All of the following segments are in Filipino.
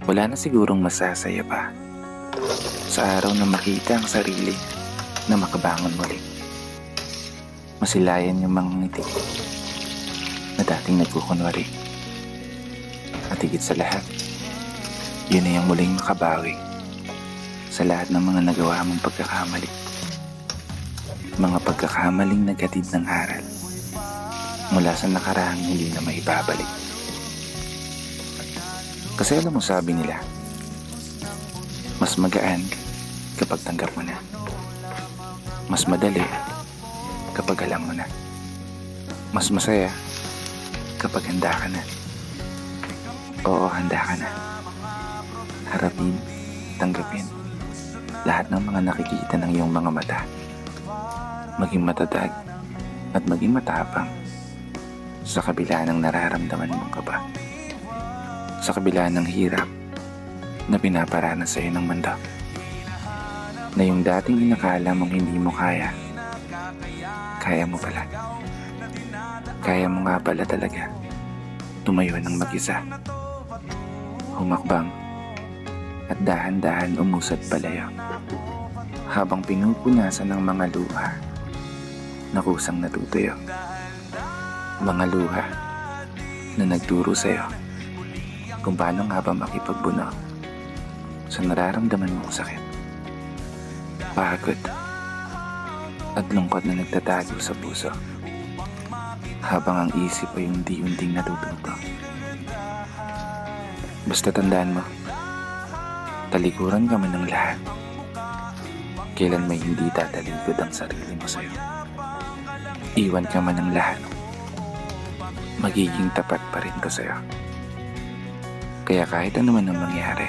Wala na sigurong masasaya pa sa araw na makita ang sarili na makabangon muli. Masilayan yung mga ngiti na dating nagkukunwari. At higit sa lahat, yun na yung muling makabawi sa lahat ng mga nagawa mong pagkakamali. Mga pagkakamaling naghatid ng aral mula sa nakaraang hindi na maibabalik. Kasi alam mo, sabi nila, mas magaan kapag tanggap mo na. Mas madali kapag alam mo na. Mas masaya kapag handa ka na. Oo, handa ka na. Harapin, tanggapin lahat ng mga nakikita ng iyong mga mata. Maging matatag at maging matapang sa kabila ng nararamdaman mong kaba. Sa kabila ng hirap na pinaparana sa iyo ng mundo. Na yung dating inakala mong hindi mo kaya, kaya mo pala. Kaya mo nga pala talaga tumayo ng mag-isa. Humakbang at dahan-dahan umusad palayo. Habang pinupunasan ng mga luha na kusang natutuyo. Mga luha na nagturo sa'yo kung paano nga ba makipagbuno sa nararamdaman mong sakit, pagod at lungkot na nagtatago sa puso, habang ang isip ay unti-unting natututo. Basta tandaan mo, talikuran ka man ng lahat, kailan may hindi tatalikod ang sarili mo sa'yo. Iwan ka man ng lahat, magiging tapat pa rin ko sa'yo. Kaya kahit ano man ang mangyari,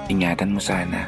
ingatan mo sana